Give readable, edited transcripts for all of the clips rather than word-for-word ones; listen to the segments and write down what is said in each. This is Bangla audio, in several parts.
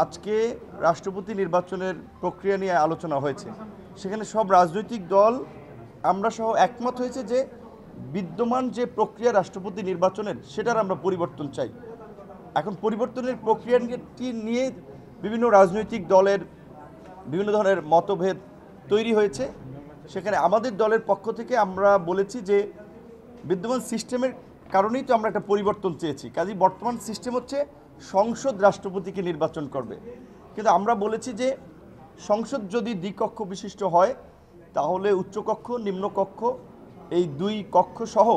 আজকে রাষ্ট্রপতি নির্বাচনের প্রক্রিয়া নিয়ে আলোচনা হয়েছে। সেখানে সব রাজনৈতিক দল আমরা সহ একমত হয়েছে যে বিদ্যমান যে প্রক্রিয়া রাষ্ট্রপতি নির্বাচনের সেটার আমরা পরিবর্তন চাই। এখন পরিবর্তনের প্রক্রিয়াটি নিয়ে বিভিন্ন রাজনৈতিক দলের বিভিন্ন ধরনের মতভেদ তৈরি হয়েছে। সেখানে আমাদের দলের পক্ষ থেকে আমরা বলেছি যে বিদ্যমান সিস্টেমের কারণেই তো আমরা একটা পরিবর্তন চেয়েছি। কাজেই বর্তমান সিস্টেম হচ্ছে সংসদ রাষ্ট্রপতিকে নির্বাচন করবে, কিন্তু আমরা বলেছি যে সংসদ যদি দ্বিকক্ষ বিশিষ্ট হয় তাহলে উচ্চকক্ষ নিম্নকক্ষ এই দুই কক্ষ সহ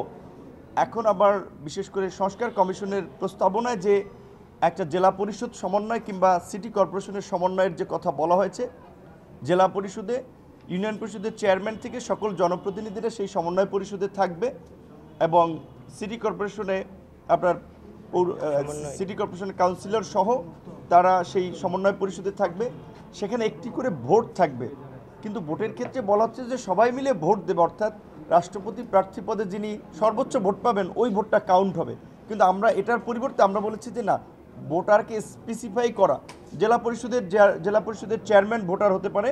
এখন আবার বিশেষ করে সংস্কার কমিশনের প্রস্তাবনায় যে একটা জেলা পরিষদ সমন্বয় কিংবা সিটি কর্পোরেশনের সমন্বয়ের যে কথা বলা হয়েছে, জেলা পরিষদে ইউনিয়ন পরিষদের চেয়ারম্যান থেকে সকল জনপ্রতিনিধিরা সেই সমন্বয় পরিষদে থাকবে এবং সিটি কর্পোরেশনে আপনার সিটি কর্পোরেশনের কাউন্সিলর সহ তারা সেই সমন্বয় পরিষদে থাকবে। সেখানে একটি করে ভোট থাকবে, কিন্তু ভোটের ক্ষেত্রে বলা হচ্ছে যে সবাই মিলে ভোট দেবে, অর্থাৎ রাষ্ট্রপতি প্রার্থী পদে যিনি সর্বোচ্চ ভোট পাবেন ওই ভোটটা কাউন্ট হবে। কিন্তু আমরা এটার পরিবর্তে আমরা বলেছি যে না, ভোটারকে স্পেসিফাই করা, জেলা পরিষদের চেয়ারম্যান ভোটার হতে পারে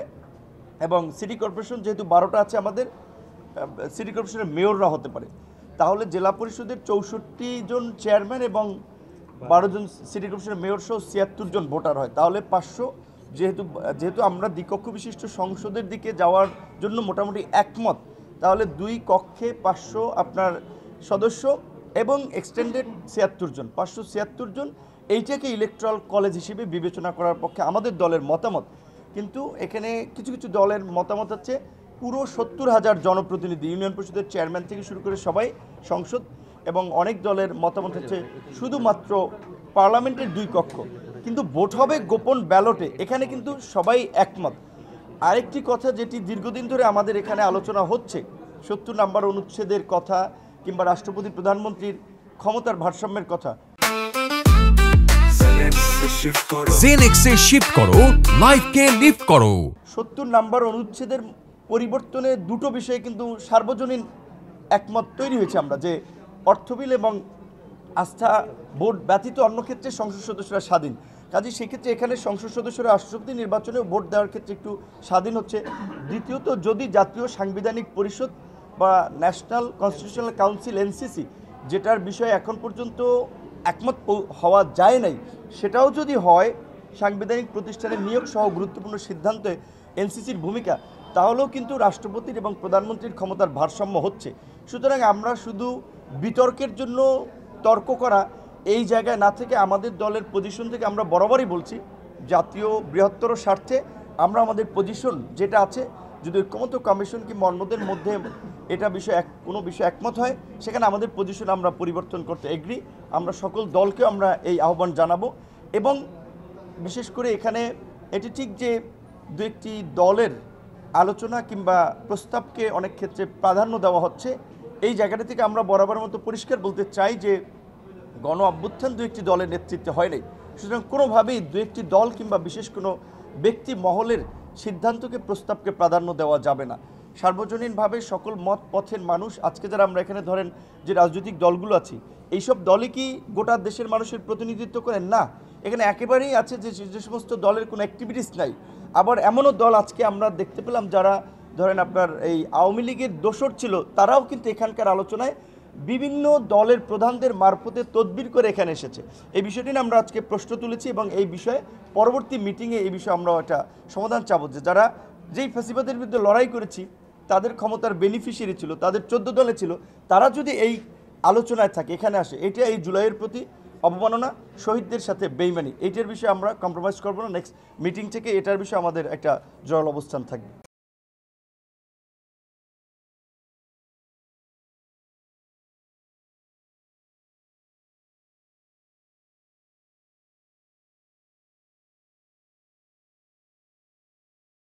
এবং সিটি কর্পোরেশন যেহেতু 12টা আছে আমাদের, সিটি কর্পোরেশনের মেয়ররা হতে পারে। তাহলে জেলা পরিষদের 64 জন চেয়ারম্যান এবং 12 জন সিটি কর্পোরেশনের মেয়র সহ 76 জন ভোটার হয়। তাহলে 500, যেহেতু আমরা দ্বিকক্ষ বিশিষ্ট সংসদের দিকে যাওয়ার জন্য মোটামুটি একমত, তাহলে দুই কক্ষে 500 আপনার সদস্য এবং এক্সটেন্ডেড 76 জন, 576 জন, এইটাকে ইলেকট্রাল কলেজ হিসেবে বিবেচনা করার পক্ষে আমাদের দলের মতামত। কিন্তু এখানে কিছু কিছু দলের মতামত হচ্ছে পুরো 70,000 জনপ্রতিনিধি ইউনিয়ন পরিষদের চেয়ারম্যান থেকে শুরু করে সবাই সংসদ, এবং অনেক দলের মতামত হচ্ছে শুধুমাত্র পার্লামেন্টের দুই কক্ষ, কিন্তু ভোট হবে গোপন ব্যালটে। এখানে কিন্তু সবাই একমত। আরেকটি কথা যেটি দীর্ঘদিন ধরে আমাদের এখানে আলোচনা হচ্ছে, 70 নম্বর অনুচ্ছেদের কথা কিংবা রাষ্ট্রপতি প্রধানমন্ত্রীর ক্ষমতার ভারসাম্যের কথা। জেনেক্সে শিফট করো, লাইফকে লিফট করো। 70 নম্বর অনুচ্ছেদের পরিবর্তনে দুটো বিষয়ে কিন্তু সার্বজনীন একমত তৈরি হয়েছে আমরা, যে অর্থ বিল এবং আস্থা ভোট ব্যতীত অন্য ক্ষেত্রে সংসদ সদস্যরা স্বাধীন। কাজেই সেক্ষেত্রে এখানে সংসদ সদস্যরা রাষ্ট্রপতি নির্বাচনে ভোট দেওয়ার ক্ষেত্রে একটু স্বাধীন হচ্ছে। দ্বিতীয়ত, যদি জাতীয় সাংবিধানিক পরিষদ বা ন্যাশনাল কনস্টিটিউশনাল কাউন্সিল এনসিসি, যেটার বিষয়ে এখন পর্যন্ত একমত হওয়া যায় নাই, সেটাও যদি হয়, সাংবিধানিক প্রতিষ্ঠানের নিয়োগ সহ গুরুত্বপূর্ণ সিদ্ধান্তে এনসিসির ভূমিকা, তাহলেও কিন্তু রাষ্ট্রপতির এবং প্রধানমন্ত্রীর ক্ষমতার ভারসাম্য হচ্ছে। সুতরাং আমরা শুধু বিতর্কের জন্য তর্ক করা এই জায়গায় না থেকে আমাদের দলের পজিশন থেকে আমরা বরাবরই বলছি, জাতীয় বৃহত্তর স্বার্থে আমরা আমাদের পজিশন যেটা আছে, যদি ঐক্যমত্য কমিশন কিংবা অন্যদের মধ্যে এটা কোনো বিষয় একমত হয়, সেখানে আমাদের পজিশন আমরা পরিবর্তন করতে এগ্রি। আমরা সকল দলকে আমরা এই আহ্বান জানাবো। এবং বিশেষ করে এখানে এটি ঠিক যে দু একটি দলের আলোচনা কিংবা প্রস্তাবকে অনেক ক্ষেত্রে প্রাধান্য দেওয়া হচ্ছে, এই জায়গাটা থেকে আমরা বরাবরের মতো পরিষ্কার বলতে চাই যে গণ অভ্যুত্থান দু একটি দলের নেতৃত্বে হয় নাই। সুতরাং কোনোভাবেই দু একটি দল কিংবা বিশেষ কোনো ব্যক্তি মহলের সিদ্ধান্তকে প্রস্তাবকে প্রাধান্য দেওয়া যাবে না। সার্বজনীনভাবে সকল মত পথের মানুষ, আজকে যারা আমরা এখানে ধরেন যে রাজনৈতিক দলগুলো আছি, এইসব দলই কি গোটা দেশের মানুষের প্রতিনিধিত্ব করেন? না, এখানে একেবারেই আছে যে সমস্ত দলের কোনো অ্যাক্টিভিটিস নাই। আবার এমনও দল আজকে আমরা দেখতে পেলাম যারা ধরেন আপনার এই আওয়ামী লীগের দোসর ছিল, তারাও কিন্তু এখানকার আলোচনায় বিভিন্ন দলের প্রধানদের মারফতে তদবির করে এখানে এসেছে। এই বিষয়টি নিয়ে আমরা আজকে প্রশ্ন তুলেছি এবং এই বিষয়ে পরবর্তী মিটিংয়ে এই বিষয়ে আমরা একটা সমাধান চাবো, যে যারা যেই ফ্যাসিবাদের বিরুদ্ধে লড়াই করেছি, তাদের ক্ষমতার বেনিফিশিয়ারি ছিল, তাদের 14 দলে ছিল, তারা যদি এই আলোচনায় থাকে, এখানে আসে, এটা এই জুলাইয়ের প্রতি অবমাননা, শহীদদের সাথে বেইমানি, এইটার বিষয়ে আমরা কম্প্রোমাইজ করবো না। নেক্সট মিটিং থেকে এটার বিষয়ে আমাদের একটা জোরালো অবস্থান থাকবে।